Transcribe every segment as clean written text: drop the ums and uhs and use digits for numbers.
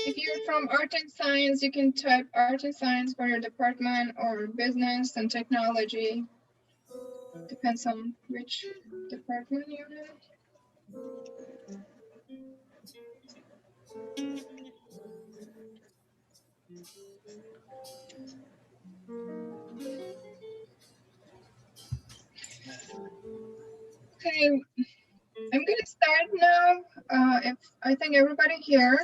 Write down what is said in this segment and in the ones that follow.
If you're from art and science, you can type art and science for your department, or business and technology. Depends on which department you're in. Okay, I'm gonna start now. If I think everybody here,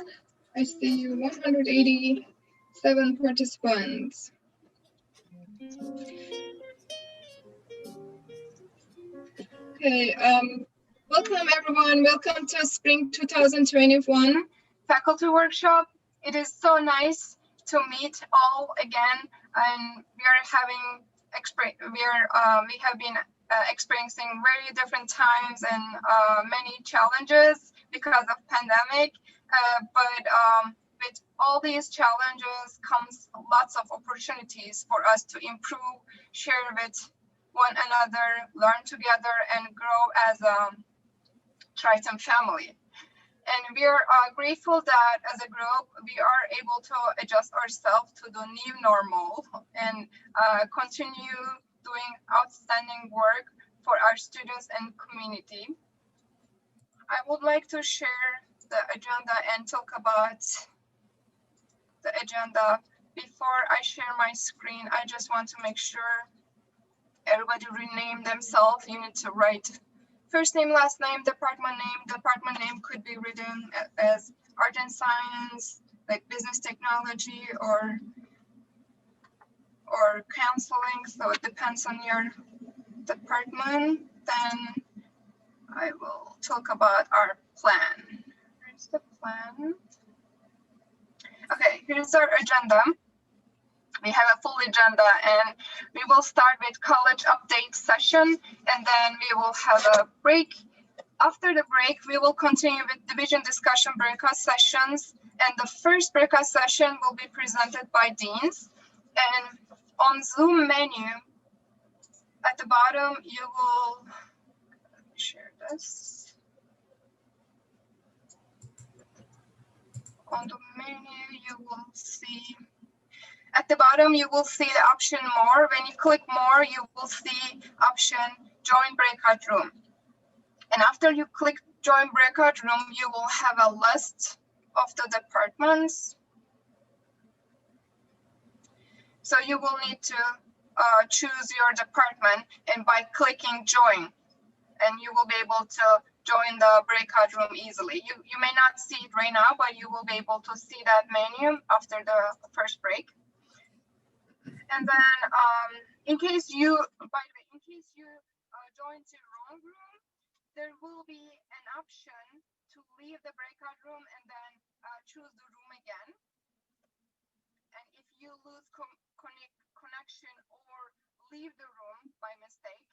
I see 187 participants. Okay, welcome everyone. Welcome to Spring 2021 faculty workshop. It is so nice to meet all again, and we have been experiencing very different times and many challenges because of pandemic. But with all these challenges comes lots of opportunities for us to improve, share with one another, learn together, and grow as a Triton family. And we are grateful that as a group, we are able to adjust ourselves to the new normal and continue doing outstanding work for our students and community. I would like to share the agenda and talk about the agenda. Before I share my screen, I just want to make sure everybody rename themselves. You need to write first name, last name, department name. Department name could be written as art and science, like business technology, or counseling. So it depends on your department. Then I will talk about our plan. Here's the plan. Okay, here's our agenda. We have a full agenda, and we will start with college update session, and then we will have a break. After the break, we will continue with division discussion breakout sessions, and the first breakout session will be presented by deans. And on Zoom menu, at the bottom, you will, let me share this. On the menu, you will see, at the bottom, you will see the option more. When you click more, you will see option join breakout room. And after you click join breakout room, you will have a list of the departments. So you will need to choose your department, and by clicking join, and you will be able to join the breakout room easily. You may not see it right now, but you will be able to see that menu after the first break. And then in case you, by the way, in case you joined the wrong room, there will be an option to leave the breakout room and then choose the room again. And if you lose connection or leave the room by mistake,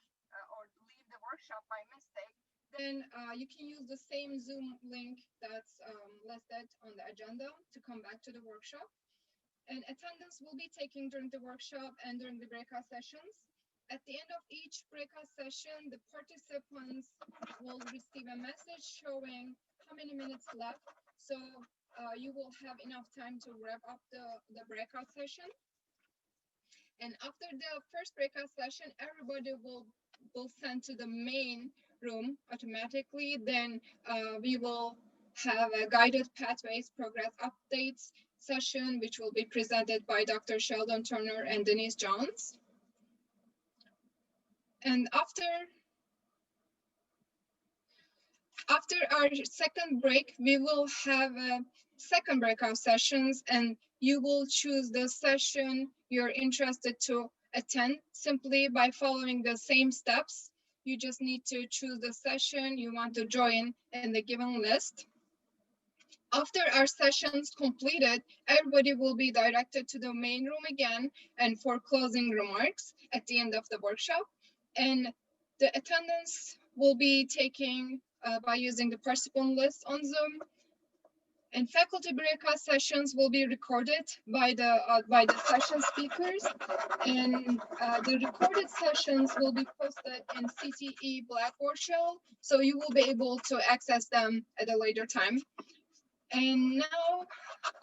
or leave the workshop by mistake, then you can use the same Zoom link that's listed on the agenda to come back to the workshop. And attendance will be taken during the workshop and during the breakout sessions. At the end of each breakout session, the participants will receive a message showing how many minutes left. So you will have enough time to wrap up the breakout session. And after the first breakout session, everybody will send to the main room automatically. Then we will have a guided pathways progress updates session, which will be presented by Dr. Sheldon Turner and Denise Johns. And after our second break, we will have a second breakout sessions, and you will choose the session you're interested to attend simply by following the same steps. You just need to choose the session you want to join in the given list. After our sessions completed, everybody will be directed to the main room again and for closing remarks at the end of the workshop. And the attendance will be taken by using the participant list on Zoom. And faculty breakout sessions will be recorded by the session speakers, and the recorded sessions will be posted in CTE Blackboard Shell, so you will be able to access them at a later time. And now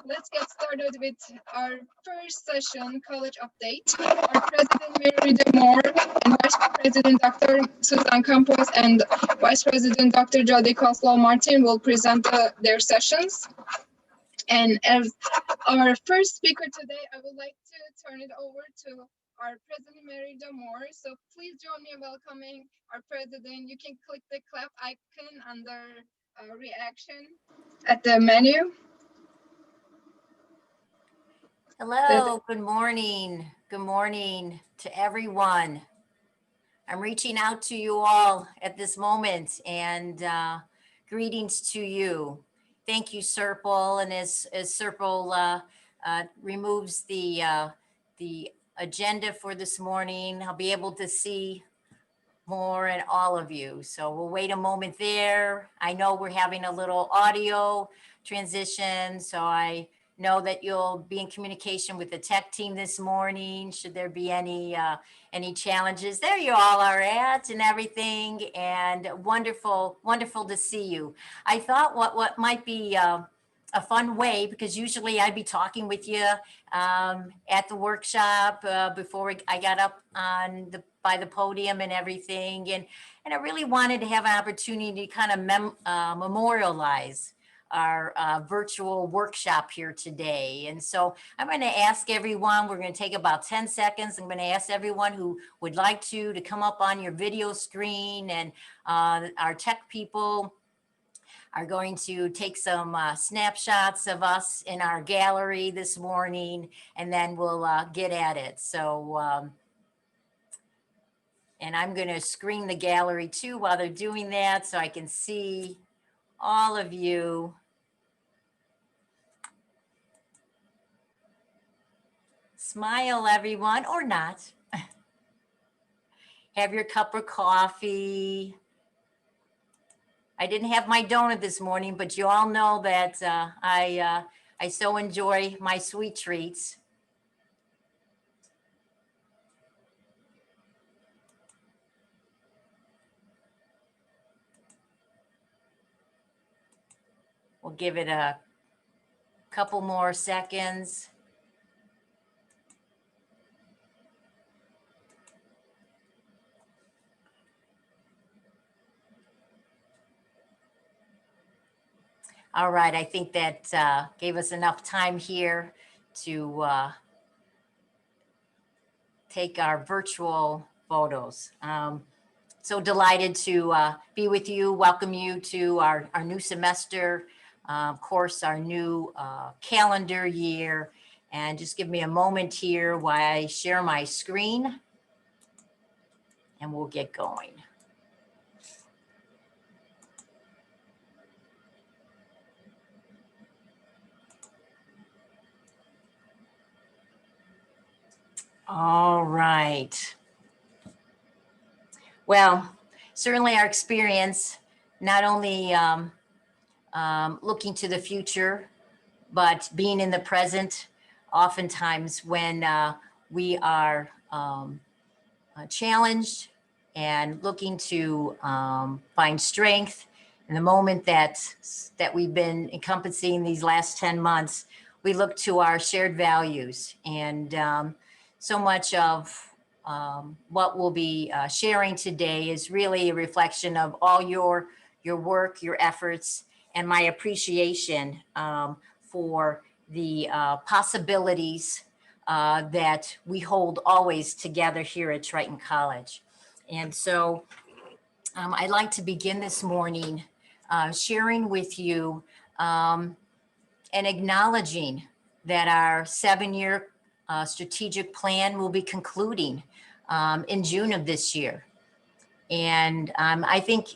let's get started with our first session, college update. Our President Mary DeMore and Vice President Dr. Susan Campos and Vice President Dr. Jody Coslow Martin will present their sessions. And as our first speaker today, I would like to turn it over to our President Mary DeMore. So please join me in welcoming our President. You can click the clap icon under reaction at the menu. Hello, good morning. Good morning to everyone. I'm reaching out to you all at this moment, and greetings to you. Thank you, Serpil. And as Serpil removes the agenda for this morning, I'll be able to see more and all of you. So we'll wait a moment there. I know we're having a little audio transition, so I know that you'll be in communication with the tech team this morning. Should there be any challenges, there you all are at and everything. And wonderful to see you. I thought what might be a fun way, because usually I'd be talking with you at the workshop before I got up by the podium and everything. And I really wanted to have an opportunity to kind of memorialize our virtual workshop here today. And so I'm going to ask everyone, we're going to take about 10 seconds. I'm going to ask everyone who would like to come up on your video screen, and our tech people are going to take some snapshots of us in our gallery this morning, and then we'll get at it. So, and I'm going to screen the gallery too while they're doing that, so I can see all of you. Smile, everyone, or not. Have your cup of coffee. I didn't have my donut this morning, but you all know that I so enjoy my sweet treats. We'll give it a couple more seconds. All right, I think that gave us enough time here to take our virtual photos. So delighted to be with you, welcome you to our new semester, of course, our new calendar year. And just give me a moment here while I share my screen, and we'll get going. All right. Well, certainly our experience, not only looking to the future, but being in the present, oftentimes when we are challenged and looking to find strength in the moment that we've been encompassing these last 10 months, we look to our shared values. And so much of what we'll be sharing today is really a reflection of all your work, your efforts, and my appreciation for the possibilities that we hold always together here at Triton College. And so I'd like to begin this morning sharing with you and acknowledging that our 7-year strategic plan will be concluding in June of this year. And I think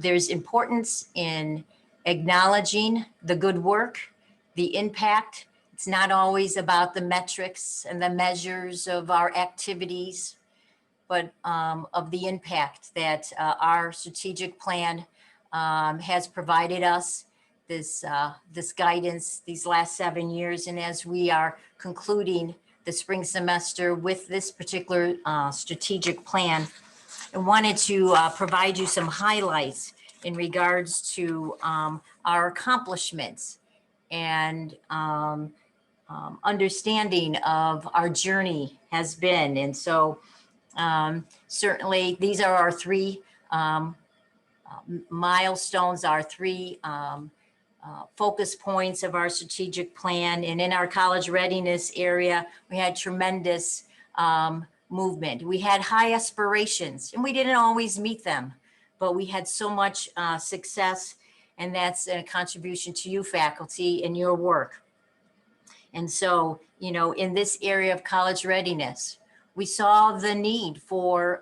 there's importance in acknowledging the good work, the impact. It's not always about the metrics and the measures of our activities, but of the impact that our strategic plan has provided us, this guidance these last 7 years. And as we are concluding the spring semester with this particular strategic plan, I wanted to provide you some highlights in regards to our accomplishments and understanding of our journey has been. And so certainly these are our three milestones, our three focus points of our strategic plan. And in our college readiness area, we had tremendous movement. We had high aspirations and we didn't always meet them, but we had so much success, and that's a contribution to you faculty and your work. And so, you know, in this area of college readiness, we saw the need for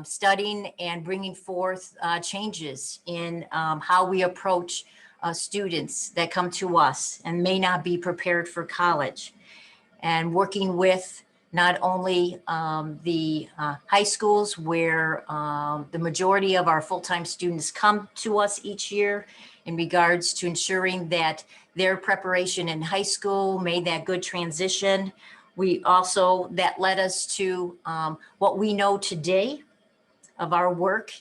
studying and bringing forth changes in how we approach students that come to us and may not be prepared for college, and working with not only the high schools where the majority of our full-time students come to us each year, in regards to ensuring that their preparation in high school made that good transition. We also, that led us to what we know today of our work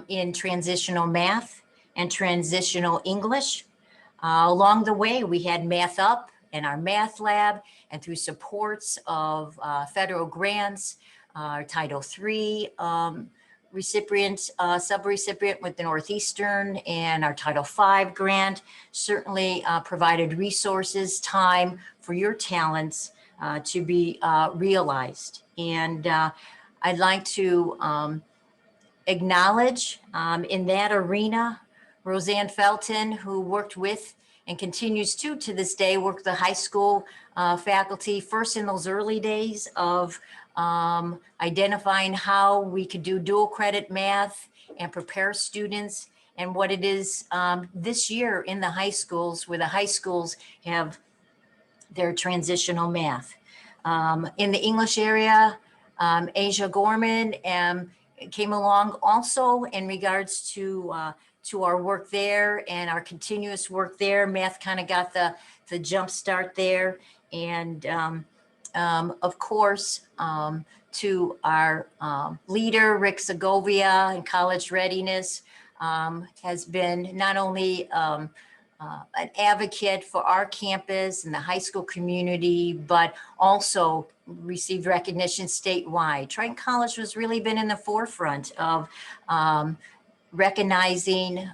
in transitional math and transitional English. Along the way, we had Math Up and our math lab, and through supports of federal grants, Title III recipient, sub-recipient with the Northeastern, and our Title V grant certainly provided resources, time for your talents to be realized. And I'd like to acknowledge in that arena, Roseanne Felton, who worked with and continues to this day, work the high school faculty, first in those early days of identifying how we could do dual credit math and prepare students, and what it is this year in the high schools, where the high schools have their transitional math. In the English area, Asia Gorman came along also in regards to our work there and our continuous work there. Math kind of got the jump start there. And of course, to our leader, Rick Segovia, in college readiness, has been not only an advocate for our campus and the high school community, but also received recognition statewide. Triton College has really been in the forefront of recognizing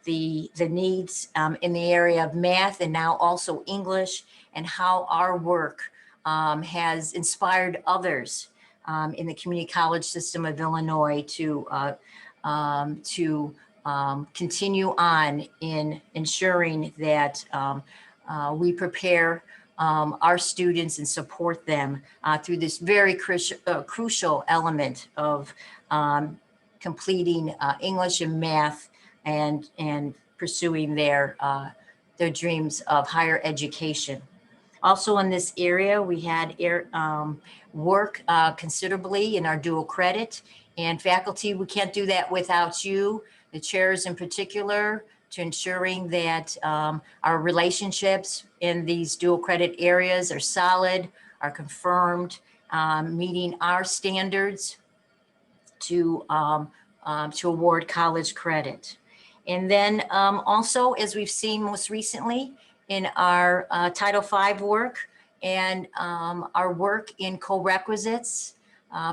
the needs in the area of math and now also English, and how our work has inspired others in the community college system of Illinois to continue on in ensuring that we prepare our students and support them through this very crucial element of completing English and math and pursuing their dreams of higher education. Also in this area, we had work considerably in our dual credit, and faculty, we can't do that without you, the chairs in particular, to ensuring that our relationships in these dual credit areas are solid, are confirmed, meeting our standards to award college credit. And then also, as we've seen most recently in our Title V work and our work in co-requisites,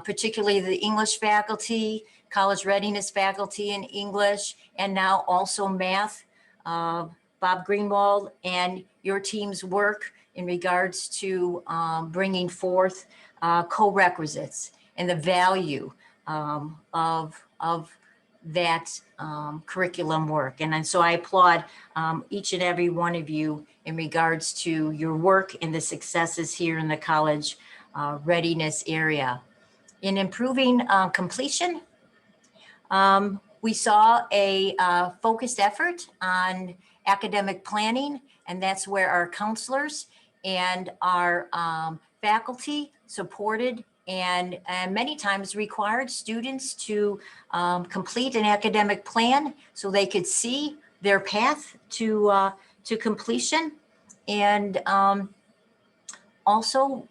particularly the English faculty, college readiness faculty in English, and now also math, Bob Greenwald and your team's work in regards to bringing forth co-requisites and the value of that curriculum work. And so I applaud each and every one of you in regards to your work and the successes here in the college readiness area. In improving completion, we saw a focused effort on academic planning, and that's where our counselors and our faculty supported and many times required students to complete an academic plan so they could see their path to completion. And also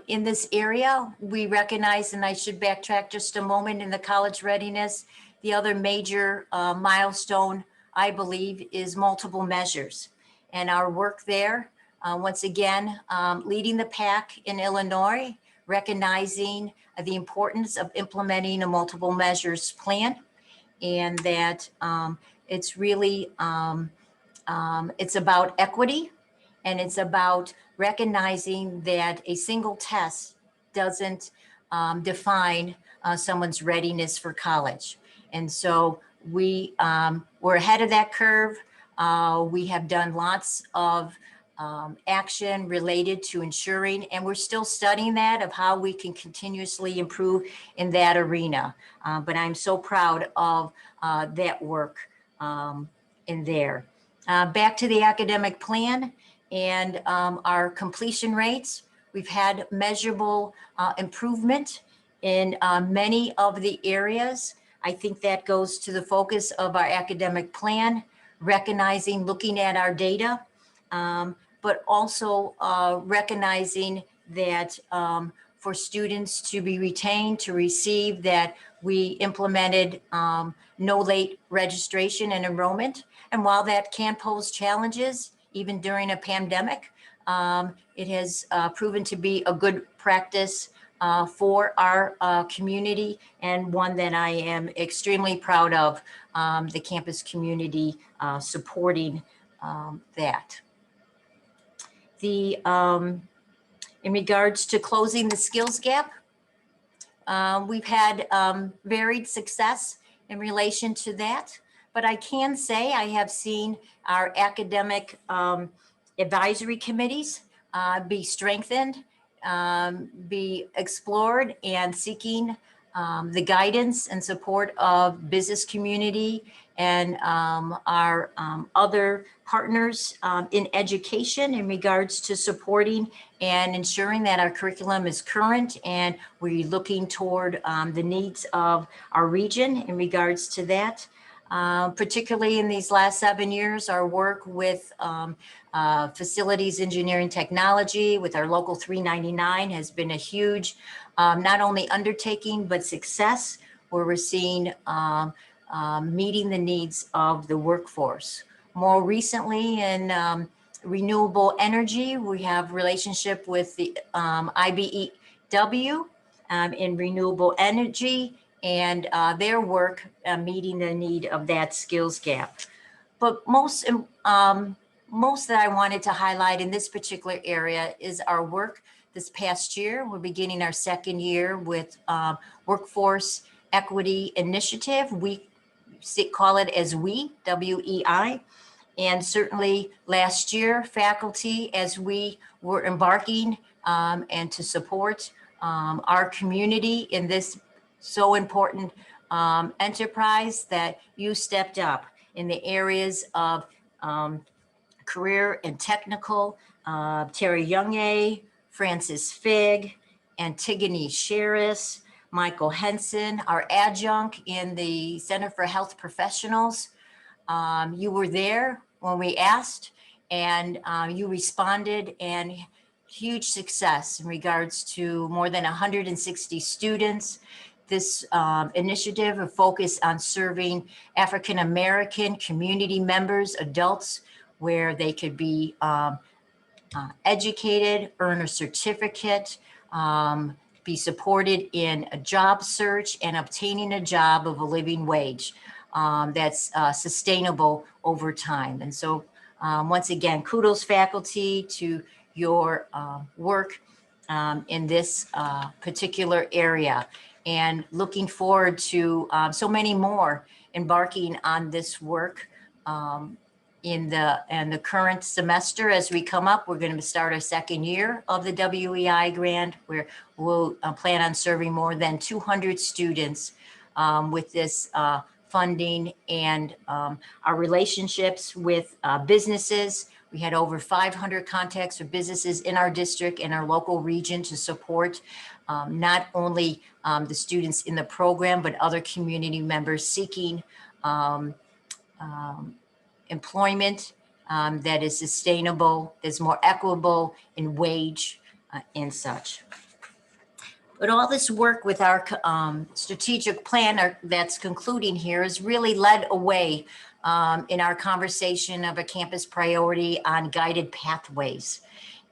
in this area, we recognize, and I should backtrack just a moment, in the college readiness, the other major milestone, I believe, is multiple measures. And our work there, once again, leading the pack in Illinois, recognizing the importance of implementing a multiple measures plan, and that it's really, it's about equity, and it's about recognizing that a single test doesn't define someone's readiness for college. And so we're ahead of that curve. We have done lots of action related to ensuring, and we're still studying that, of how we can continuously improve in that arena. But I'm so proud of that work in there. Back to the academic plan and our completion rates. We've had measurable improvement in many of the areas. I think that goes to the focus of our academic plan, recognizing, looking at our data, but also recognizing that for students to be retained, to receive, that we implemented no late registration and enrollment. And while that can pose challenges, even during a pandemic, it has proven to be a good practice for our community, and one that I am extremely proud of, the campus community supporting that. In regards to closing the skills gap, we've had varied success in relation to that, but I can say I have seen our academic advisory committees be strengthened, be explored, and seeking the guidance and support of business community and our other partners in education, in regards to supporting and ensuring that our curriculum is current, and we're looking toward the needs of our region in regards to that. Particularly in these last 7 years, our work with facilities engineering technology with our local 399 has been a huge, not only undertaking, but success, where we're seeing meeting the needs of the workforce. More recently in renewable energy, we have relationship with the IBEW in renewable energy, and their work meeting the need of that skills gap. But most that I wanted to highlight in this particular area is our work this past year. We're beginning our second year with Workforce Equity Initiative. We call it as WEI. And certainly last year, faculty, as we were embarking and to support our community in this so important enterprise, that you stepped up in the areas of career and technical. Terry Younge, Francis Figg, Antigone Sherris, Michael Henson, our adjunct in the Center for Health Professionals. You were there when we asked, and you responded, and huge success in regards to more than 160 students. This initiative of focus on serving African-American community members, adults, where they could be educated, earn a certificate, be supported in a job search and obtaining a job of a living wage that's sustainable over time. And so once again, kudos faculty to your work in this particular area, and looking forward to so many more embarking on this work in the current semester. As we come up, we're going to start our second year of the WEI grant, where we'll plan on serving more than 200 students with this funding, and our relationships with businesses. We had over 500 contacts with businesses in our district and our local region to support not only the students in the program, but other community members seeking employment that is sustainable, that's more equitable in wage and such. But all this work with our strategic plan that's concluding here is really led away in our conversation of a campus priority on guided pathways.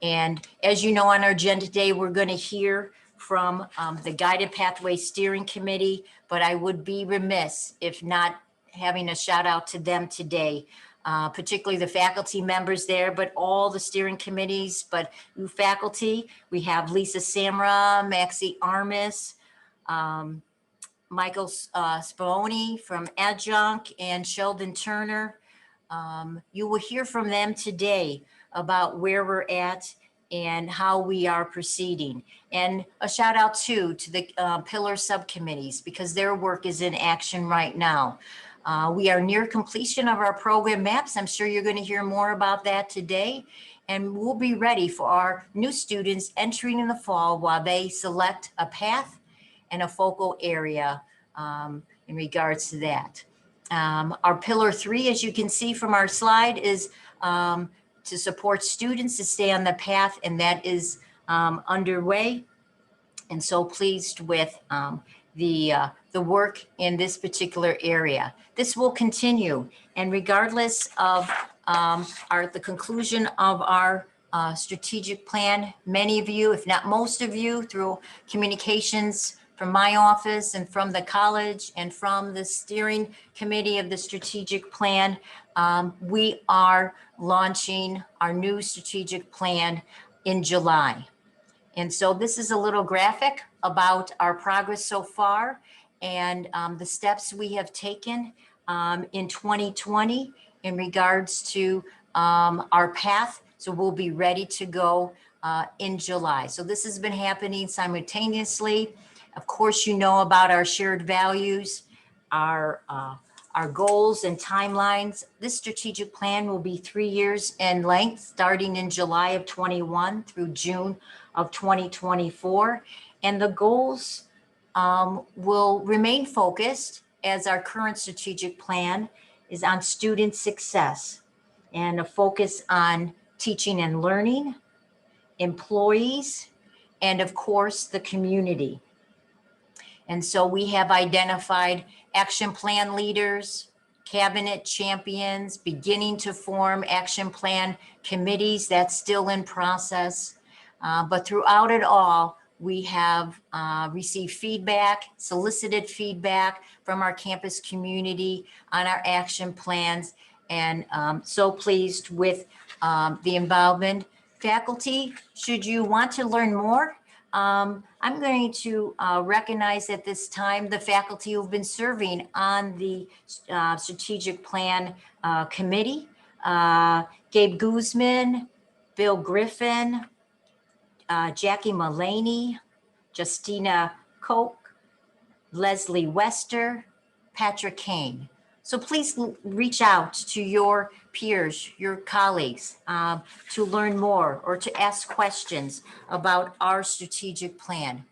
And as you know, on our agenda today, we're going to hear from the Guided Pathway Steering Committee, but I would be remiss if not having a shout out to them today. Particularly the faculty members there, but all the steering committees, but new faculty. We have Lisa Samra, Maxie Armis, Michael Spallone from Adjunct, and Sheldon Turner. You will hear from them today about where we're at and how we are proceeding. And a shout out too to the pillar subcommittees, because their work is in action right now. We are near completion of our program maps. I'm sure you're going to hear more about that today. And we'll be ready for our new students entering in the fall while they select a path and a focal area in regards to that. Our pillar 3, as you can see from our slide, is to support students to stay on the path, and that is underway. And so pleased with the work in this particular area. This will continue, and regardless of the conclusion of our strategic plan, many of you, if not most of you, through communications from my office and from the college and from the steering committee of the strategic plan, we are launching our new strategic plan in July. And so this is a little graphic about our progress so far and the steps we have taken in 2020 in regards to our path. So we'll be ready to go in July. So this has been happening simultaneously. Of course, you know about our shared values, our goals and timelines. This strategic plan will be 3 years in length, starting in July of 21 through June of 2024. And the goals will remain focused, as our current strategic plan is on student success and a focus on teaching and learning, employees, and of course, the community. And so we have identified action plan leaders, cabinet champions, beginning to form action plan committees. That's still in process. But throughout it all, we have received feedback, solicited feedback from our campus community on our action plans, and so pleased with the involvement. Faculty, should you want to learn more, I'm going to recognize at this time the faculty who've been serving on the strategic plan committee. Gabe Guzman, Bill Griffin, Jackie Mullaney, Justina Koch, Leslie Wester, Patrick Kane. So please reach out to your peers, your colleagues, to learn more or to ask questions about our strategic plan.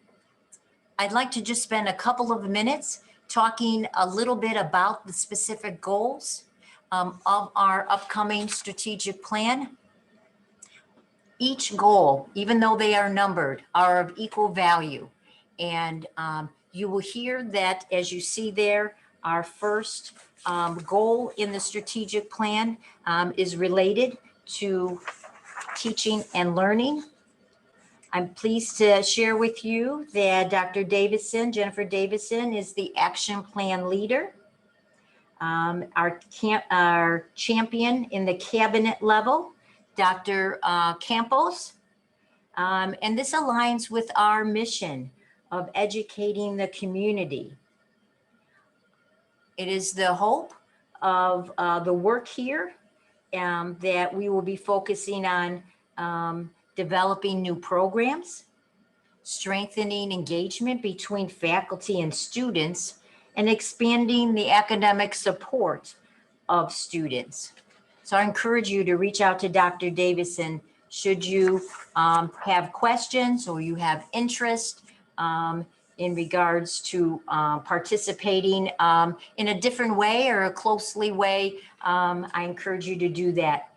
I'd like to just spend a couple of minutes talking a little bit about the specific goals of our upcoming strategic plan. Each goal, even though they are numbered, are of equal value. And you will hear that, as you see there, our first goal in the strategic plan is related to teaching and learning. I'm pleased to share with you that Dr. Davison, Jennifer Davison, is the action plan leader. Our champion in the cabinet level, Dr. Campos. And this aligns with our mission of educating the community. It is the hope of the work here that we will be focusing on developing new programs, strengthening engagement between faculty and students, and expanding the academic support of students. So I encourage you to reach out to Dr. Davison should you have questions or you have interest in regards to participating in a different way or a closely way, I encourage you to do that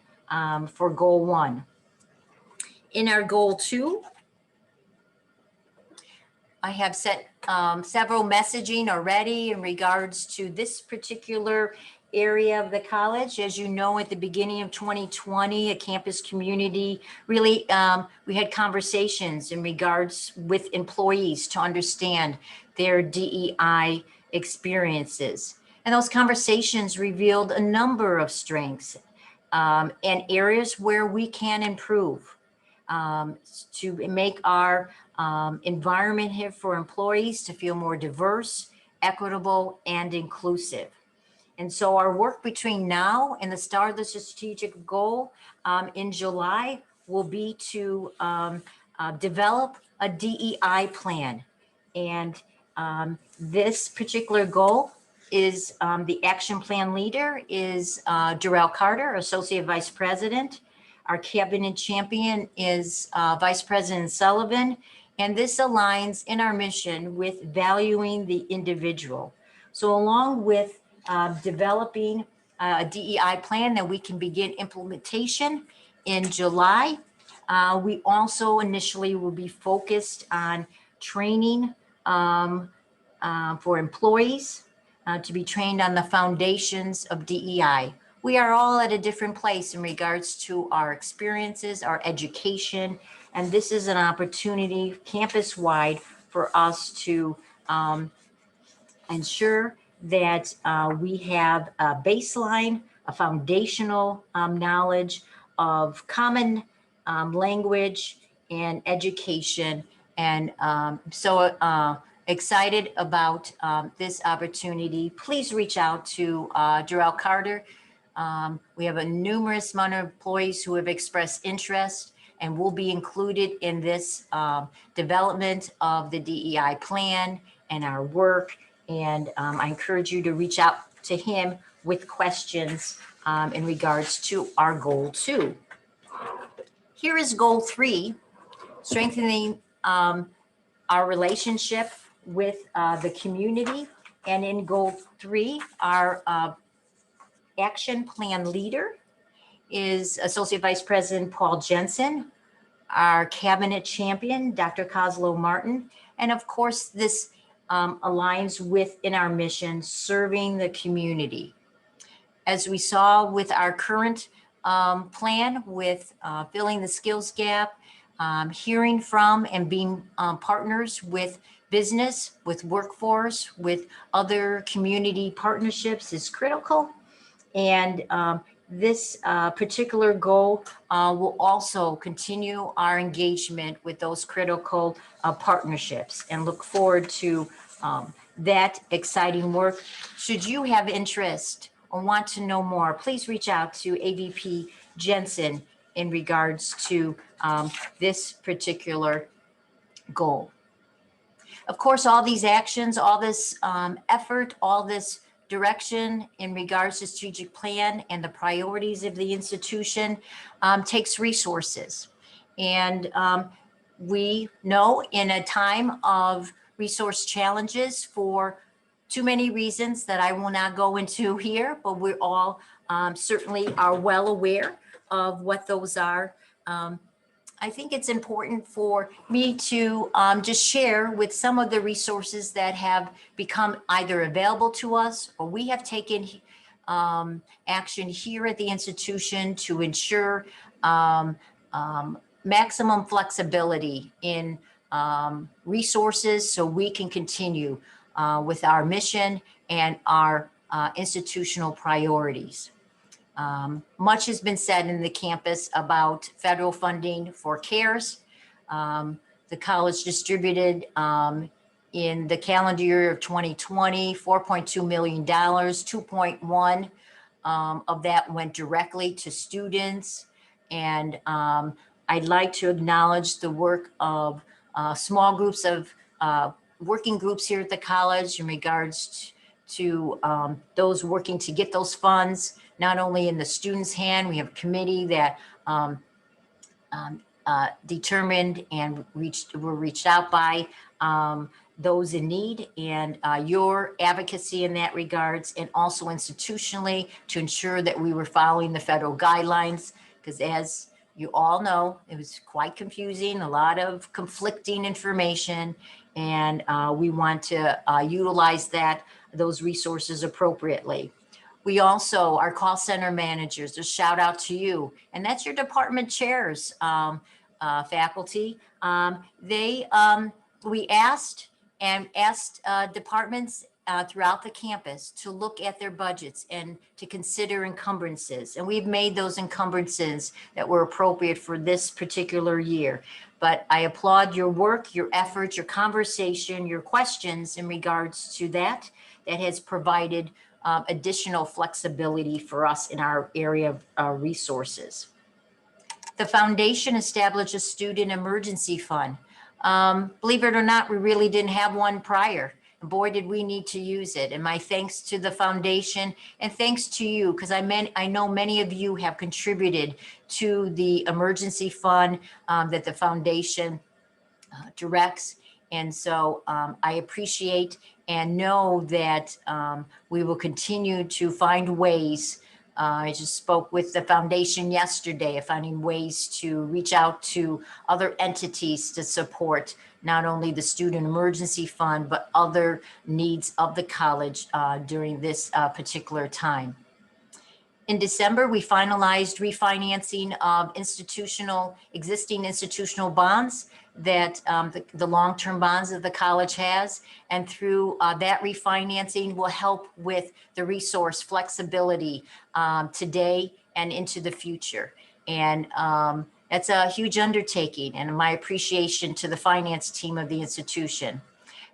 for goal 1. In our goal 2, I have set several messaging already in regards to this particular area of the college. As you know, at the beginning of 2020, a campus community really, we had conversations in regards with employees to understand their DEI experiences. And those conversations revealed a number of strengths and areas where we can improve to make our environment here for employees to feel more diverse, equitable, and inclusive. And so our work between now and the start of the strategic goal in July will be to develop a DEI plan. And this particular goal is the action plan leader is Darrell Carter, Associate Vice President. Our cabinet champion is Vice President Sullivan. And this aligns in our mission with valuing the individual. So along with developing a DEI plan that we can begin implementation in July, we also initially will be focused on training for employees to be trained on the foundations of DEI. We are all at a different place in regards to our experiences, our education, and this is an opportunity campus-wide for us to ensure that we have a baseline, a foundational knowledge of common language and education. And so excited about this opportunity. Please reach out to Darrell Carter. We have a numerous amount of employees who have expressed interest and will be included in this development of the DEI plan and our work. And I encourage you to reach out to him with questions in regards to our goal 2. Here is goal 3, strengthening our relationship with the community. And in goal 3, our action plan leader is Associate Vice President Paul Jensen, our cabinet champion, Dr. Coslow Martin. And of course, this aligns within our mission, serving the community. As we saw with our current plan with filling the skills gap, hearing from and being partners with business, with workforce, with other community partnerships is critical. And this particular goal will also continue our engagement with those critical partnerships and look forward to that exciting work. Should you have interest or want to know more, please reach out to AVP Jensen in regards to this particular goal. Of course, all these actions, all this effort, all this direction in regards to strategic plan and the priorities of the institution takes resources. And we know in a time of resource challenges for too many reasons that I will not go into here, but we all certainly are well aware of what those are. I think it's important for me to just share with some of the resources that have become either available to us or we have taken action here at the institution to ensure maximum flexibility in resources so we can continue with our mission and our institutional priorities. Much has been said in the campus about federal funding for CARES. The college distributed in the calendar year of 2020, $4.2 million, 2.1 of that went directly to students. And I'd like to acknowledge the work of small groups of working groups here at the college in regards to those working to get those funds, not only in the student's hand. We have a committee that determined and were reached out by those in need and your advocacy in that regards, and also institutionally to ensure that we were following the federal guidelines, because as you all know, it was quite confusing, a lot of conflicting information, and we want to utilize those resources appropriately. We also, our call center managers, a shout out to you, and that's your department chairs, faculty. We asked departments throughout the campus to look at their budgets and to consider encumbrances. And we've made those encumbrances that were appropriate for this particular year. But I applaud your work, your efforts, your conversation, your questions in regards to that. That has provided additional flexibility for us in our area of resources. The foundation established a student emergency fund. Believe it or not, we really didn't have one prior. Boy, did we need to use it. And my thanks to the foundation, and thanks to you, because I know many of you have contributed to the emergency fund that the foundation directs. And so I appreciate and know that we will continue to find ways. I just spoke with the foundation yesterday of finding ways to reach out to other entities to support not only the student emergency fund, but other needs of the college during this particular time. In December, we finalized refinancing of existing institutional bonds that the long-term bonds that the college has. And through that refinancing will help with the resource flexibility today and into the future. And that's a huge undertaking, and my appreciation to the finance team of the institution.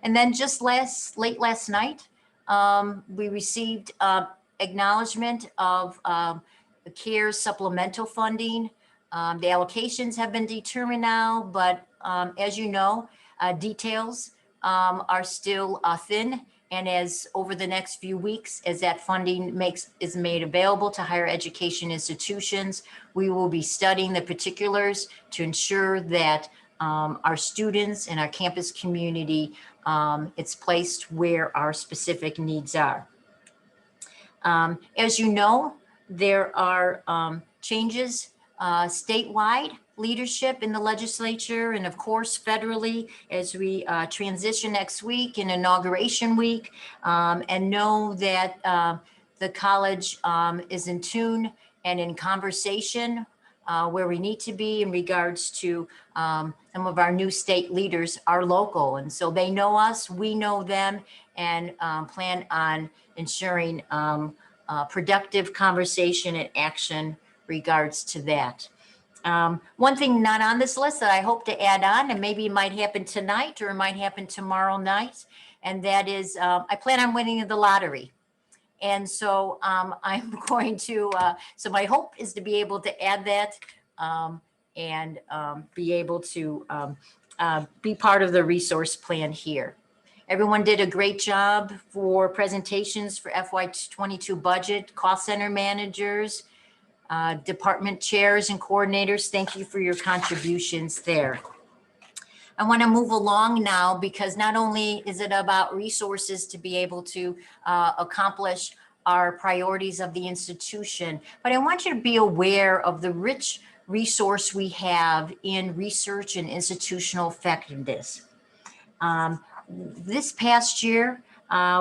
And then just late last night, we received acknowledgement of the CARES supplemental funding. The allocations have been determined now, but as you know, details are still thin. And as over the next few weeks, as that funding is made available to higher education institutions, we will be studying the particulars to ensure that our students and our campus community, it's placed where our specific needs are. As you know, there are changes statewide leadership in the legislature, and of course federally as we transition next week in inauguration week, and know that the college is in tune and in conversation where we need to be in regards to some of our new state leaders are local, and so they know us, we know them, and plan on ensuring productive conversation and action regards to that. One thing not on this list that I hope to add on, and maybe it might happen tonight or it might happen tomorrow night, and that is I plan on winning the lottery. And so I'm going to, so my hope is to be able to add that and be able to be part of the resource plan here. Everyone did a great job for presentations for FY22 budget, cost center managers, department chairs and coordinators. Thank you for your contributions there. I want to move along now because not only is it about resources to be able to accomplish our priorities of the institution, but I want you to be aware of the rich resource we have in research and institutional effectiveness. This past year,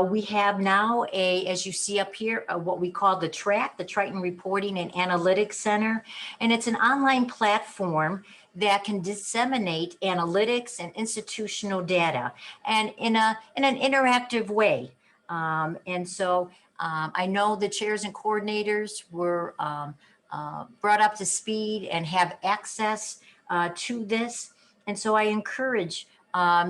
we have now as you see up here, what we call the TRAC, the Triton Reporting and Analytics Center. And it's an online platform that can disseminate analytics and institutional data and in an interactive way. And so I know the chairs and coordinators were brought up to speed and have access to this. And so I encourage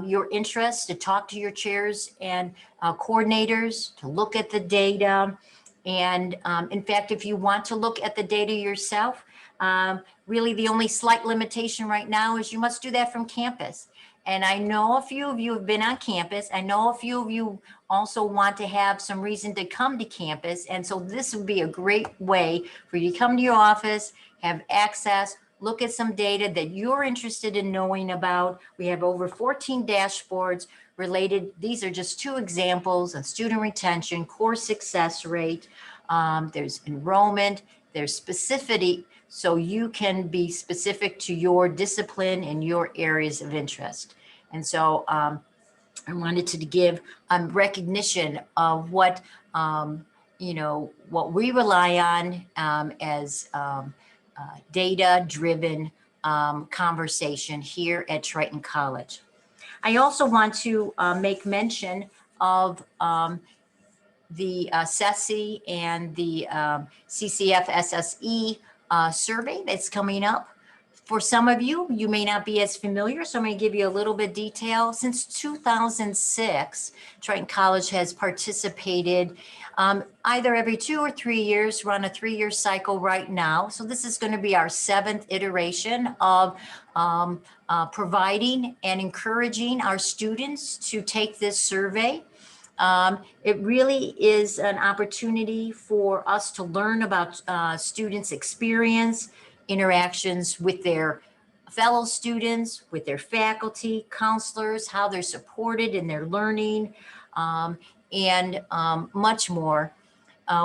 your interest to talk to your chairs and coordinators, to look at the data. And in fact, if you want to look at the data yourself, really the only slight limitation right now is you must do that from campus. And I know a few of you have been on campus. I know a few of you also want to have some reason to come to campus. And so this would be a great way for you to come to your office, have access, look at some data that you're interested in knowing about. We have over 14 dashboards related. These are just two examples of student retention, course success rate. There's enrollment, there's specificity, so you can be specific to your discipline and your areas of interest. And so I wanted to give recognition of what, what we rely on as data-driven conversation here at Triton College. I also want to make mention of the CESI and the CCF SSE survey that's coming up. For some of you, you may not be as familiar, so I'm going to give you a little bit detail. Since 2006, Triton College has participated either every 2 or 3 years. We're on a 3-year cycle right now. So this is going to be our 7th iteration of providing and encouraging our students to take this survey. It really is an opportunity for us to learn about students' experience, interactions with their fellow students, with their faculty, counselors, how they're supported in their learning, and much more.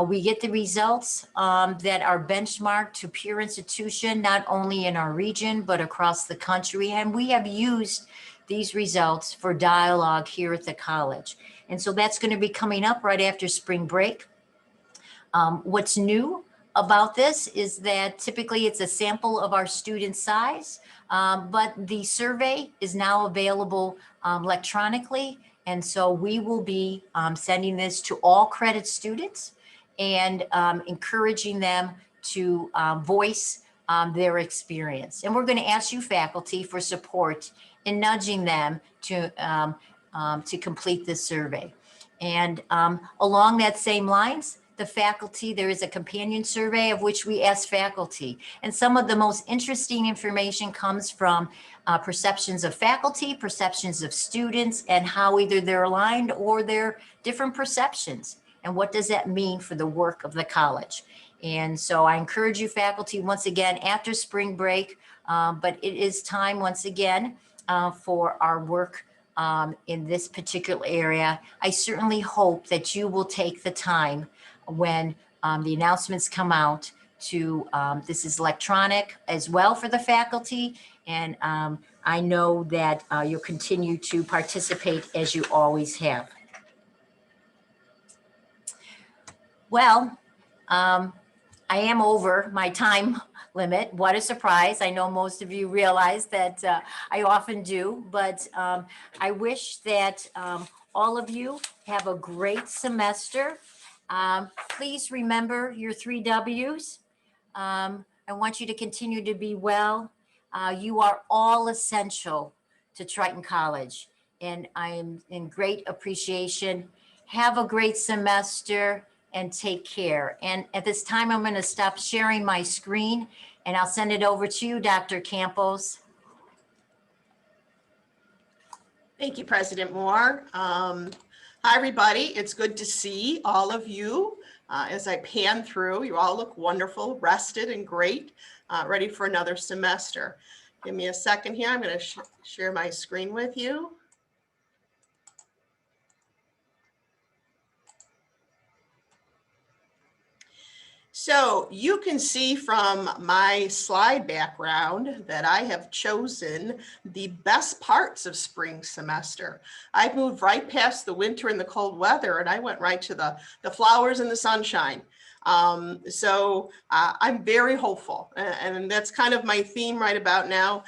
We get the results that are benchmarked to peer institution, not only in our region, but across the country. And we have used these results for dialogue here at the college. And so that's going to be coming up right after spring break. What's new about this is that typically it's a sample of our student size, but the survey is now available electronically. And so we will be sending this to all credit students and encouraging them to voice their experience. And we're going to ask you faculty for support in nudging them to complete this survey. And along that same lines, the faculty, there is a companion survey of which we ask faculty. And some of the most interesting information comes from perceptions of faculty, perceptions of students, and how either they're aligned or they're different perceptions. And what does that mean for the work of the college? And so I encourage you faculty, once again, after spring break, but it is time once again for our work in this particular area. I certainly hope that you will take the time when the announcements come out to, this is electronic as well for the faculty. And I know that you'll continue to participate as you always have. Well, I am over my time limit. What a surprise. I know most of you realize that I often do, but I wish that all of you have a great semester. Please remember your 3 W's. I want you to continue to be well. You are all essential to Triton College, and I am in great appreciation. Have a great semester and take care. And at this time, I'm going to stop sharing my screen and I'll send it over to you, Dr. Campos. Thank you, President Moore. Hi, everybody. It's good to see all of you. As I pan through, you all look wonderful, rested and great, ready for another semester. Give me a second here. I'm going to share my screen with you. So you can see from my slide background that I have chosen the best parts of spring semester. I moved right past the winter and the cold weather, and I went right to the flowers and the sunshine. So I'm very hopeful, and that's kind of my theme right about now,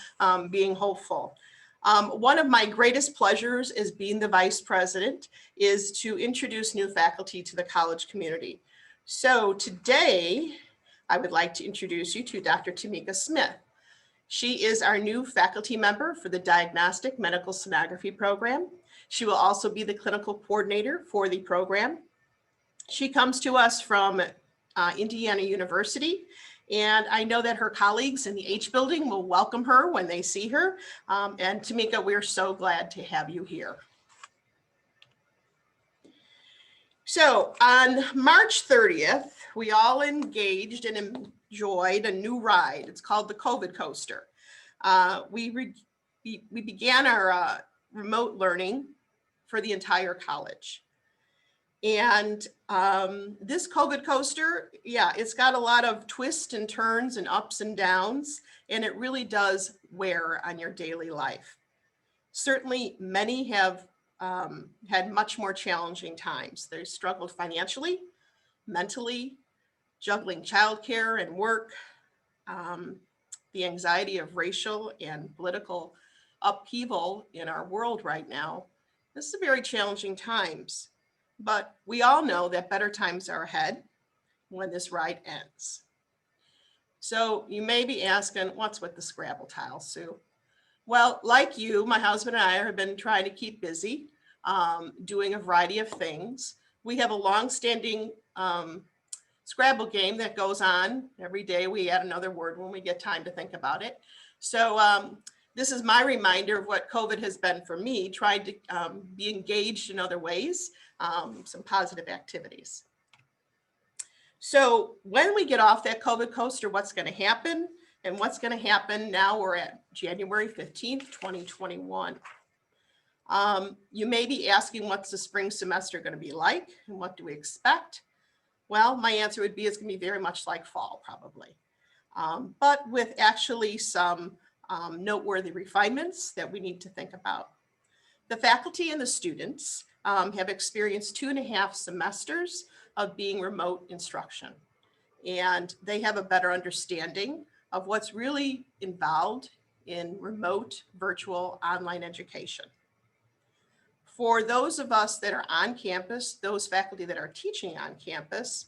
being hopeful. One of my greatest pleasures as being the vice president is to introduce new faculty to the college community. So today, I would like to introduce you to Dr. Tamika Smith. She is our new faculty member for the Diagnostic Medical Sonography program. She will also be the clinical coordinator for the program. She comes to us from Indiana University, and I know that her colleagues in the H building will welcome her when they see her. And Tamika, we're so glad to have you here. So on March 30th, we all engaged and enjoyed a new ride. It's called the COVID Coaster. We began our remote learning for the entire college. And this COVID Coaster, yeah, it's got a lot of twists and turns and ups and downs, and it really does wear on your daily life. Certainly, many have had much more challenging times. They struggled financially, mentally, juggling childcare and work, the anxiety of racial and political upheaval in our world right now. This is very challenging times, but we all know that better times are ahead when this ride ends. So you may be asking, what's with the Scrabble tile, Sue? Well, like you, my husband and I have been trying to keep busy, doing a variety of things. We have a long-standing Scrabble game that goes on every day. We add another word when we get time to think about it. So this is my reminder of what COVID has been for me, trying to be engaged in other ways, some positive activities. So when we get off that COVID coaster, what's going to happen? And what's going to happen now? We're at January 15th, 2021. You may be asking, what's the spring semester going to be like? And what do we expect? Well, my answer would be it's going to be very much like fall, probably. But with actually some noteworthy refinements that we need to think about. The faculty and the students have experienced 2.5 semesters of being remote instruction. And they have a better understanding of what's really involved in remote, virtual, online education. For those of us that are on campus, those faculty that are teaching on campus,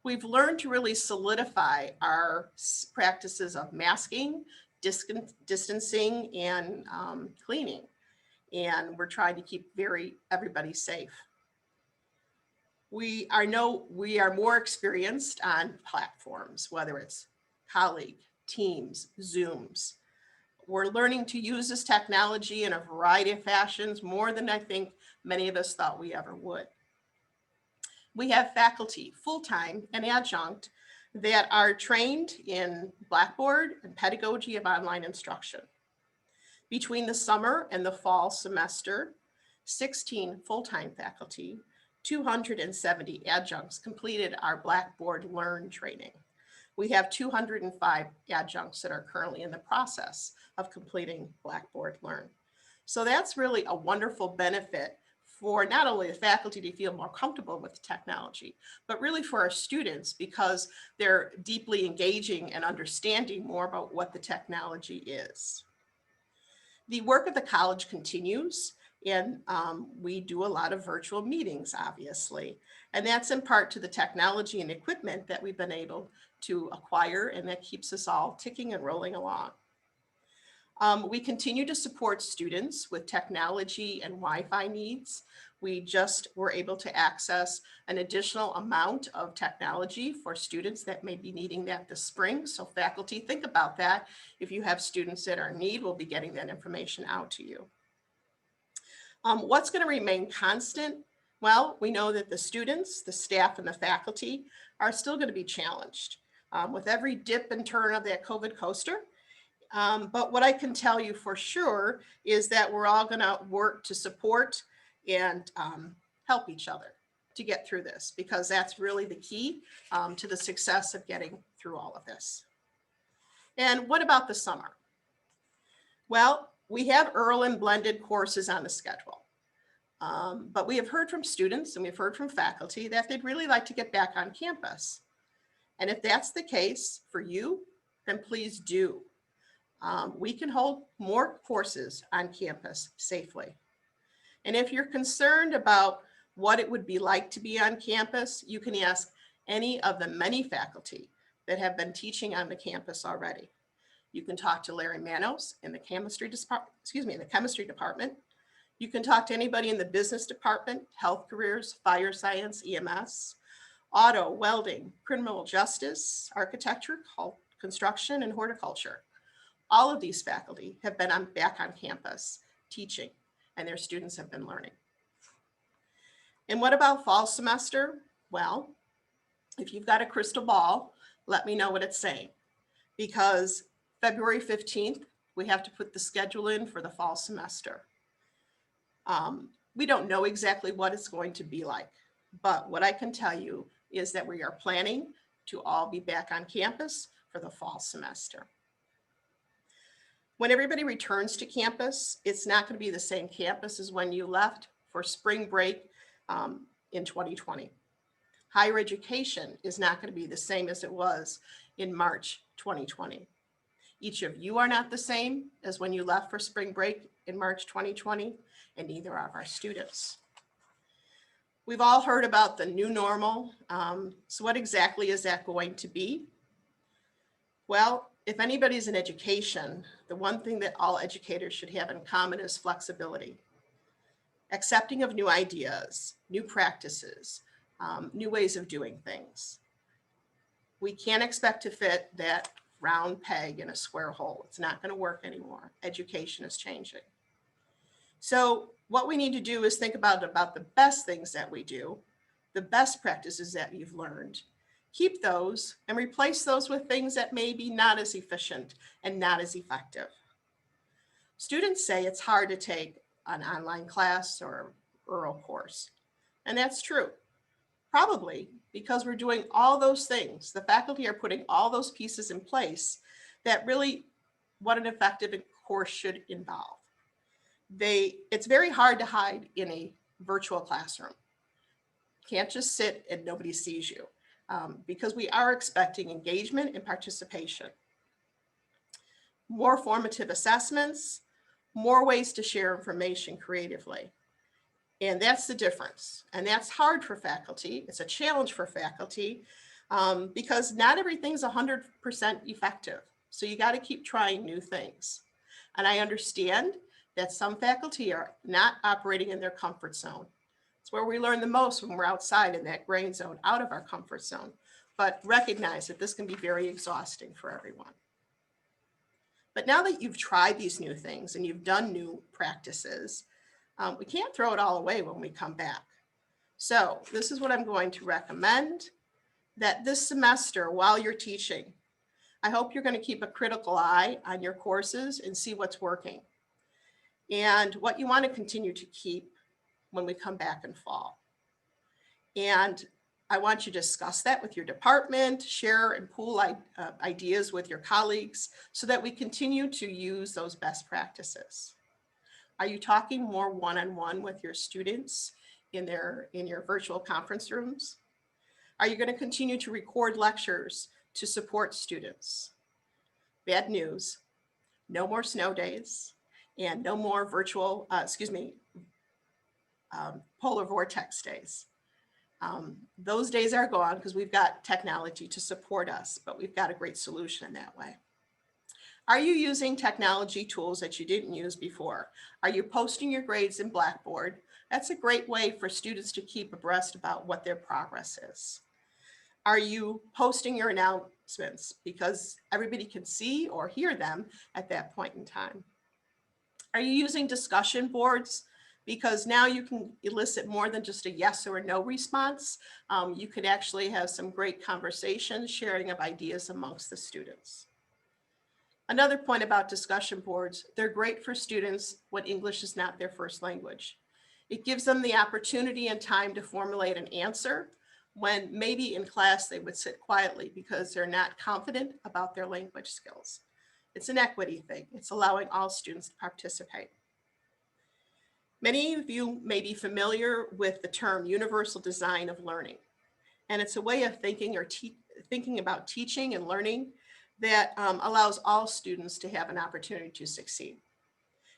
we've learned to really solidify our practices of masking, distancing, and cleaning. And we're trying to keep everybody safe. We are more experienced on platforms, whether it's Colleague, Teams, Zooms. We're learning to use this technology in a variety of fashions, more than I think many of us thought we ever would. We have faculty, full-time and adjunct, that are trained in Blackboard and pedagogy of online instruction. Between the summer and the fall semester, 16 full-time faculty, 270 adjuncts completed our Blackboard Learn training. We have 205 adjuncts that are currently in the process of completing Blackboard Learn. So that's really a wonderful benefit for not only the faculty to feel more comfortable with the technology, but really for our students, because they're deeply engaging and understanding more about what the technology is. The work of the college continues, and we do a lot of virtual meetings, obviously, and that's in part to the technology and equipment that we've been able to acquire, and that keeps us all ticking and rolling along. We continue to support students with technology and Wi-Fi needs. We just were able to access an additional amount of technology for students that may be needing that this spring. So faculty, think about that. If you have students that are in need, we'll be getting that information out to you. What's going to remain constant? Well, we know that the students, the staff, and the faculty are still going to be challenged with every dip and turn of that COVID coaster. But what I can tell you for sure is that we're all going to work to support and help each other to get through this, because that's really the key to the success of getting through all of this. And what about the summer? Well, we have Earl and blended courses on the schedule. But we have heard from students and we've heard from faculty that they'd really like to get back on campus. And if that's the case for you, then please do. We can hold more courses on campus safely. And if you're concerned about what it would be like to be on campus, you can ask any of the many faculty that have been teaching on the campus already. You can talk to Larry Manos in the chemistry department. You can talk to anybody in the business department, health careers, fire science, EMS, auto, welding, criminal justice, architecture, construction, and horticulture. All of these faculty have been back on campus teaching, and their students have been learning. And what about fall semester? Well, if you've got a crystal ball, let me know what it's saying, because February 15th, we have to put the schedule in for the fall semester. We don't know exactly what it's going to be like, but what I can tell you is that we are planning to all be back on campus for the fall semester. When everybody returns to campus, it's not going to be the same campus as when you left for spring break in 2020. Higher education is not going to be the same as it was in March 2020. Each of you are not the same as when you left for spring break in March 2020, and neither are our students. We've all heard about the new normal. So what exactly is that going to be? Well, if anybody's in education, the one thing that all educators should have in common is flexibility. Accepting of new ideas, new practices, new ways of doing things. We can't expect to fit that round peg in a square hole. It's not going to work anymore. Education is changing. So what we need to do is think about the best things that we do, the best practices that you've learned. Keep those and replace those with things that may be not as efficient and not as effective. Students say it's hard to take an online class or oral course, and that's true. Probably because we're doing all those things. The faculty are putting all those pieces in place that really what an effective course should involve. It's very hard to hide in a virtual classroom. Can't just sit and nobody sees you because we are expecting engagement and participation. More formative assessments, more ways to share information creatively. And that's the difference. And that's hard for faculty. It's a challenge for faculty because not everything's 100% effective. So you got to keep trying new things. And I understand that some faculty are not operating in their comfort zone. It's where we learn the most when we're outside in that gray zone, out of our comfort zone. But recognize that this can be very exhausting for everyone. But now that you've tried these new things and you've done new practices, we can't throw it all away when we come back. So this is what I'm going to recommend, that this semester while you're teaching, I hope you're going to keep a critical eye on your courses and see what's working and what you want to continue to keep when we come back in fall. And I want you to discuss that with your department, share and pool ideas with your colleagues so that we continue to use those best practices. Are you talking more one-on-one with your students in your virtual conference rooms? Are you going to continue to record lectures to support students? Bad news, no more snow days and no more virtual, polar vortex days. Those days are gone because we've got technology to support us, but we've got a great solution in that way. Are you using technology tools that you didn't use before? Are you posting your grades in Blackboard? That's a great way for students to keep abreast about what their progress is. Are you posting your announcements because everybody can see or hear them at that point in time? Are you using discussion boards? Because now you can elicit more than just a yes or a no response. You could actually have some great conversations, sharing of ideas amongst the students. Another point about discussion boards, they're great for students when English is not their first language. It gives them the opportunity and time to formulate an answer when maybe in class they would sit quietly because they're not confident about their language skills. It's an equity thing. It's allowing all students to participate. Many of you may be familiar with the term universal design of learning. And it's a way of thinking about teaching and learning that allows all students to have an opportunity to succeed.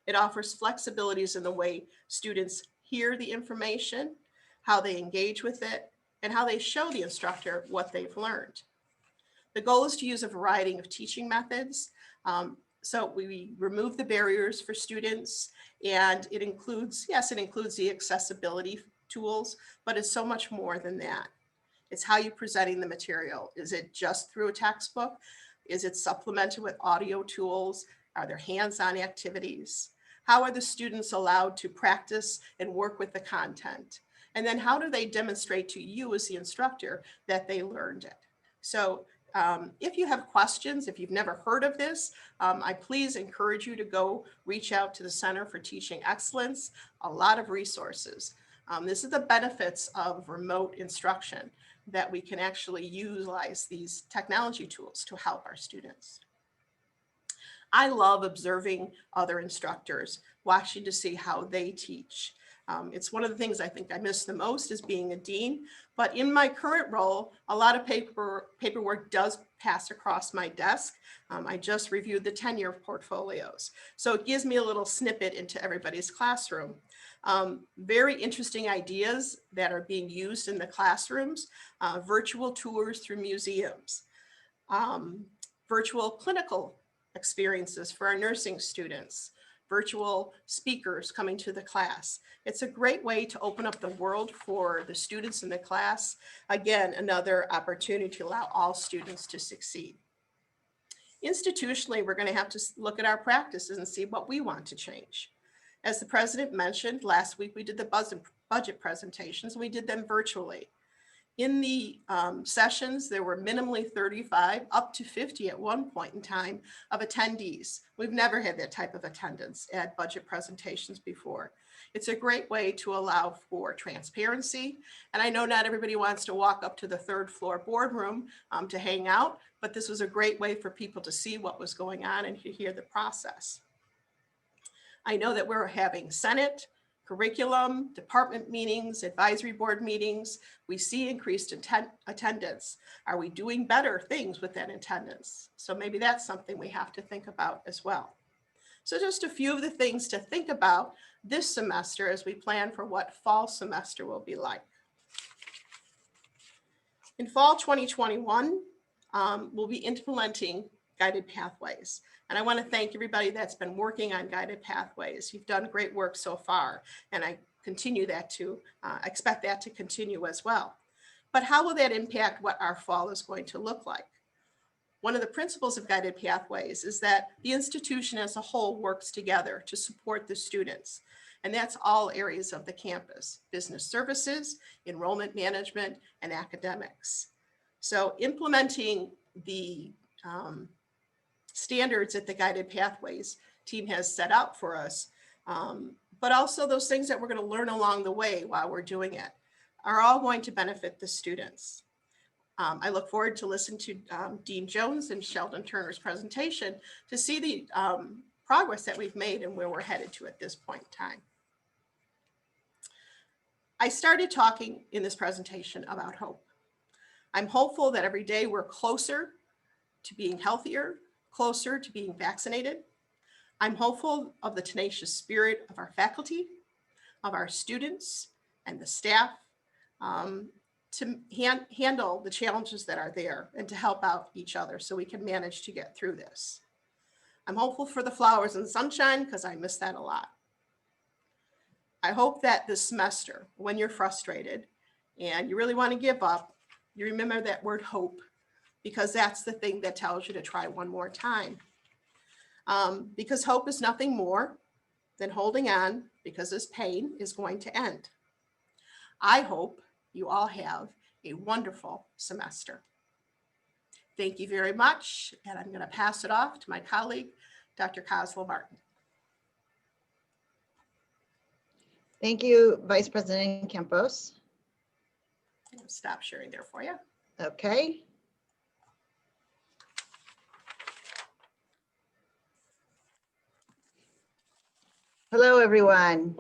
It offers flexibilities in the way students hear the information, how they engage with it, and how they show the instructor what they've learned. The goal is to use a variety of teaching methods. So we remove the barriers for students, and it includes the accessibility tools, but it's so much more than that. It's how you're presenting the material. Is it just through a textbook? Is it supplemented with audio tools? Are there hands-on activities? How are the students allowed to practice and work with the content? And then how do they demonstrate to you as the instructor that they learned it? So if you have questions, if you've never heard of this, I please encourage you to go reach out to the Center for Teaching Excellence. A lot of resources. This is the benefits of remote instruction, that we can actually utilize these technology tools to help our students. I love observing other instructors, watching to see how they teach. It's one of the things I think I miss the most is being a dean, but in my current role, a lot of paperwork does pass across my desk. I just reviewed the tenure portfolios. So it gives me a little snippet into everybody's classroom. Very interesting ideas that are being used in the classrooms, virtual tours through museums, virtual clinical experiences for our nursing students, virtual speakers coming to the class. It's a great way to open up the world for the students in the class. Again, another opportunity to allow all students to succeed. Institutionally, we're going to have to look at our practices and see what we want to change. As the president mentioned, last week we did the budget presentations. We did them virtually. In the sessions, there were minimally 35, up to 50 at one point in time of attendees. We've never had that type of attendance at budget presentations before. It's a great way to allow for transparency. And I know not everybody wants to walk up to the third floor boardroom to hang out, but this was a great way for people to see what was going on and to hear the process. I know that we're having Senate, curriculum, department meetings, advisory board meetings. We see increased attendance. Are we doing better things with that attendance? So maybe that's something we have to think about as well. So just a few of the things to think about this semester as we plan for what fall semester will be like. In fall 2021, we'll be implementing guided pathways. And I want to thank everybody that's been working on guided pathways. You've done great work so far, and I expect that to continue as well. But how will that impact what our fall is going to look like? One of the principles of guided pathways is that the institution as a whole works together to support the students. And that's all areas of the campus: business services, enrollment management, and academics. So implementing the standards that the guided pathways team has set out for us, but also those things that we're going to learn along the way while we're doing it, are all going to benefit the students. I look forward to listening to Dean Jones and Sheldon Turner's presentation to see the progress that we've made and where we're headed to at this point in time. I started talking in this presentation about hope. I'm hopeful that every day we're closer to being healthier, closer to being vaccinated. I'm hopeful of the tenacious spirit of our faculty, of our students and the staff to handle the challenges that are there and to help out each other so we can manage to get through this. I'm hopeful for the flowers and sunshine because I miss that a lot. I hope that this semester, when you're frustrated and you really want to give up, you remember that word hope, because that's the thing that tells you to try one more time. Because hope is nothing more than holding on because this pain is going to end. I hope you all have a wonderful semester. Thank you very much, and I'm going to pass it off to my colleague, Dr. Kozlow Martin. Thank you, Vice President Campos. I'm going to stop sharing there for you. Okay. Hello, everyone.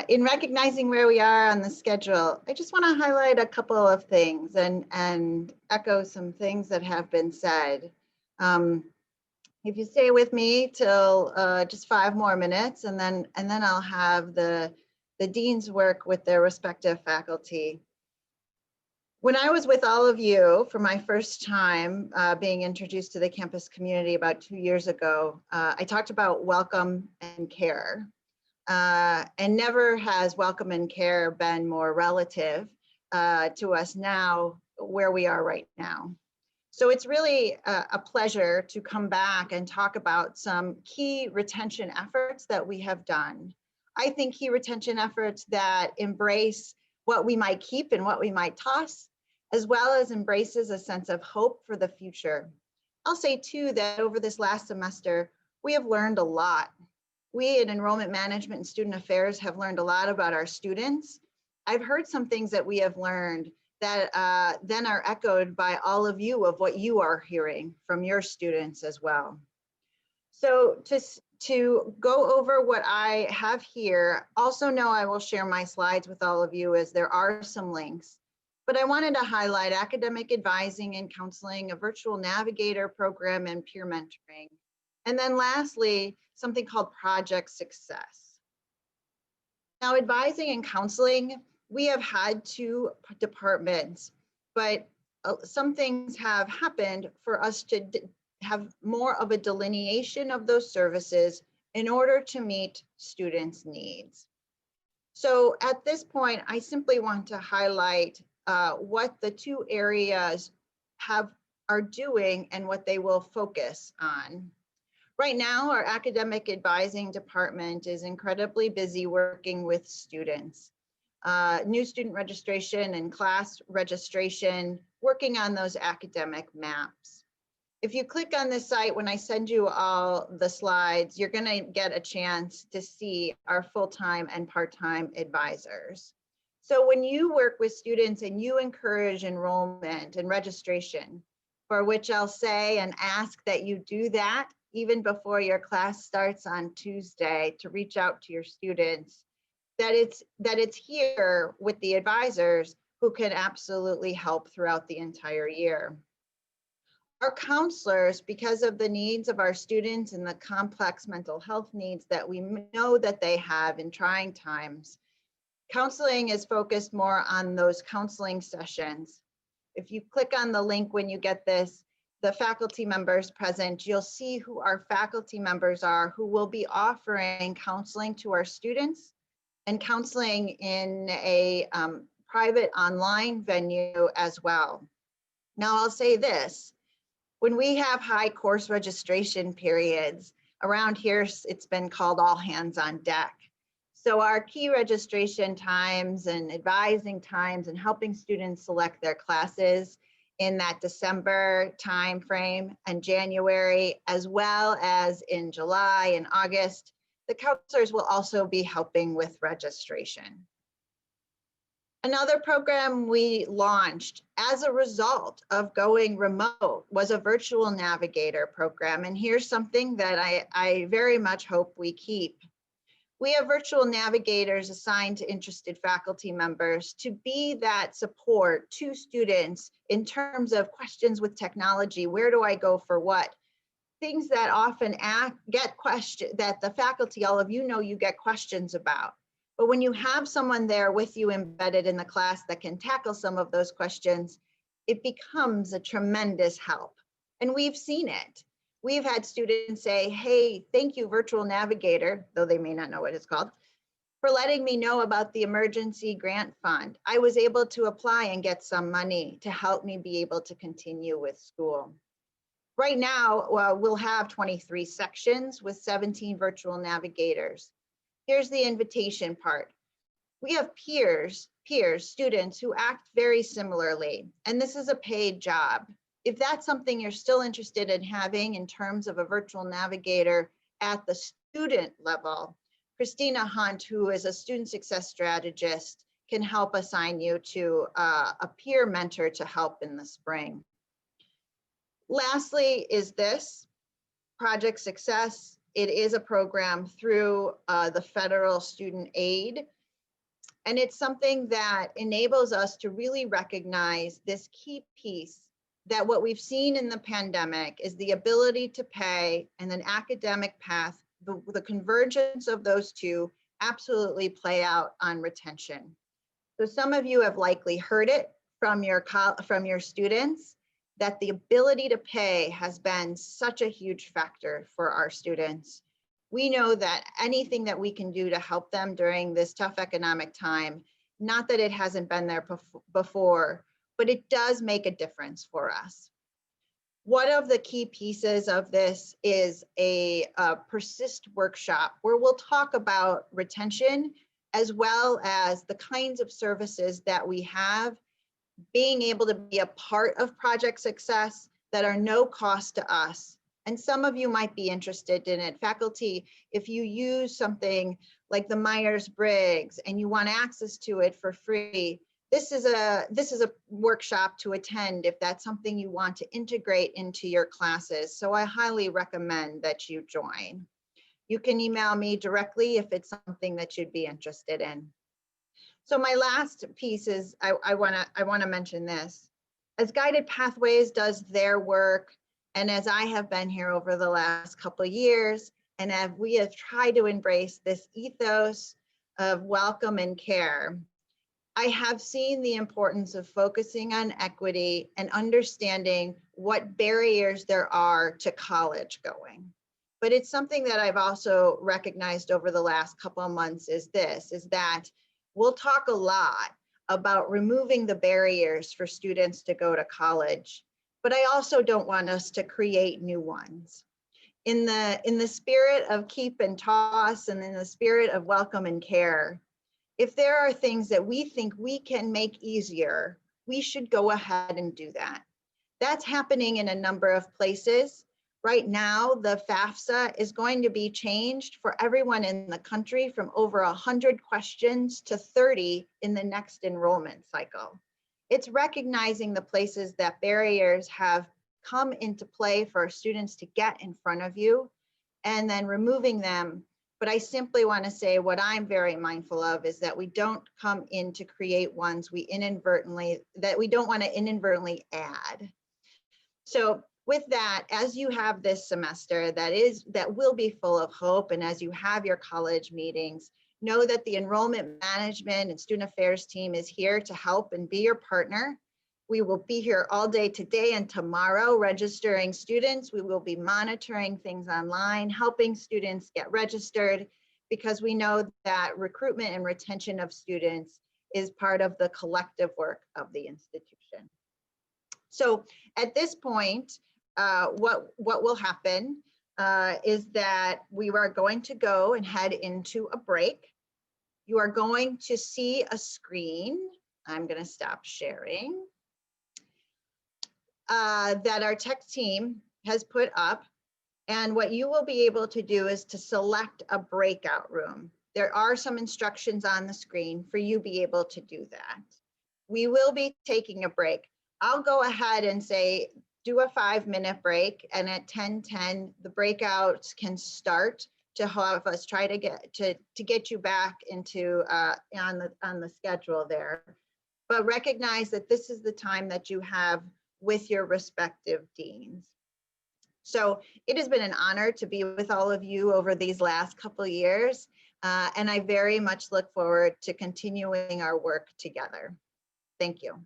In recognizing where we are on the schedule, I just want to highlight a couple of things and echo some things that have been said. If you stay with me till just 5 more minutes, and then I'll have the deans work with their respective faculty. When I was with all of you for my first time being introduced to the campus community about 2 years ago, I talked about welcome and care. And never has welcome and care been more relative to us now, where we are right now. So it's really a pleasure to come back and talk about some key retention efforts that we have done. I think key retention efforts that embrace what we might keep and what we might toss, as well as embraces a sense of hope for the future. I'll say too that over this last semester, we have learned a lot. We in enrollment management and student affairs have learned a lot about our students. I've heard some things that we have learned that then are echoed by all of you of what you are hearing from your students as well. So to go over what I have here, also know I will share my slides with all of you as there are some links. But I wanted to highlight academic advising and counseling, a virtual navigator program, and peer mentoring. And then lastly, something called Project Success. Now, advising and counseling, we have had 2 departments, but some things have happened for us to have more of a delineation of those services in order to meet students' needs. So at this point, I simply want to highlight what the 2 areas are doing and what they will focus on. Right now, our academic advising department is incredibly busy working with students. New student registration and class registration, working on those academic maps. If you click on this site, when I send you all the slides, you're going to get a chance to see our full-time and part-time advisors. So when you work with students and you encourage enrollment and registration, for which I'll say and ask that you do that even before your class starts on Tuesday, to reach out to your students, that it's here with the advisors who can absolutely help throughout the entire year. Our counselors, because of the needs of our students and the complex mental health needs that we know that they have in trying times, counseling is focused more on those counseling sessions. If you click on the link when you get this, the faculty members present, you'll see who our faculty members are who will be offering counseling to our students and counseling in a private online venue as well. Now I'll say this, when we have high course registration periods, around here it's been called all hands on deck. So our key registration times and advising times and helping students select their classes in that December timeframe and January, as well as in July and August, the counselors will also be helping with registration. Another program we launched as a result of going remote was a virtual navigator program. And here's something that I very much hope we keep. We have virtual navigators assigned to interested faculty members to be that support to students in terms of questions with technology. Where do I go for what? Things that often get questions that the faculty, all of you know, you get questions about. But when you have someone there with you embedded in the class that can tackle some of those questions, it becomes a tremendous help. And we've seen it. We've had students say, hey, thank you, Virtual Navigator, though they may not know what it's called, for letting me know about the emergency grant fund. I was able to apply and get some money to help me be able to continue with school. Right now, we'll have 23 sections with 17 virtual navigators. Here's the invitation part. We have peers, students who act very similarly, and this is a paid job. If that's something you're still interested in having in terms of a virtual navigator at the student level, Christina Hunt, who is a student success strategist, can help assign you to a peer mentor to help in the spring. Lastly is this, Project Success. It is a program through the federal student aid. And it's something that enables us to really recognize this key piece that what we've seen in the pandemic is the ability to pay and an academic path, the convergence of those two absolutely play out on retention. So some of you have likely heard it from your students that the ability to pay has been such a huge factor for our students. We know that anything that we can do to help them during this tough economic time, not that it hasn't been there before, but it does make a difference for us. One of the key pieces of this is a Persist workshop where we'll talk about retention as well as the kinds of services that we have, being able to be a part of project success that are no cost to us. And some of you might be interested in it. Faculty, if you use something like the Myers-Briggs and you want access to it for free, this is a workshop to attend if that's something you want to integrate into your classes. So I highly recommend that you join. You can email me directly if it's something that you'd be interested in. So my last piece is I want to mention this. As Guided Pathways does their work, and as I have been here over the last couple of years, and as we have tried to embrace this ethos of welcome and care, I have seen the importance of focusing on equity and understanding what barriers there are to college going. But it's something that I've also recognized over the last couple of months is that we'll talk a lot about removing the barriers for students to go to college, but I also don't want us to create new ones. In the spirit of keep and toss and in the spirit of welcome and care, if there are things that we think we can make easier, we should go ahead and do that. That's happening in a number of places. Right now, the FAFSA is going to be changed for everyone in the country from over 100 questions to 30 in the next enrollment cycle. It's recognizing the places that barriers have come into play for students to get in front of you and then removing them. But I simply want to say what I'm very mindful of is that we don't come in to create ones we don't want to inadvertently add. So with that, as you have this semester that will be full of hope, and as you have your college meetings, know that the enrollment management and student affairs team is here to help and be your partner. We will be here all day today and tomorrow registering students. We will be monitoring things online, helping students get registered, because we know that recruitment and retention of students is part of the collective work of the institution. So at this point, what will happen is that we are going to go and head into a break. You are going to see a screen. I'm going to stop sharing. That our tech team has put up. And what you will be able to do is to select a breakout room. There are some instructions on the screen for you to be able to do that. We will be taking a break. I'll go ahead and say, do a 5-minute break, and at 10:10, the breakouts can start to have us try to get you back into on the schedule there. But recognize that this is the time that you have with your respective deans. So it has been an honor to be with all of you over these last couple of years, and I very much look forward to continuing our work together. Thank you.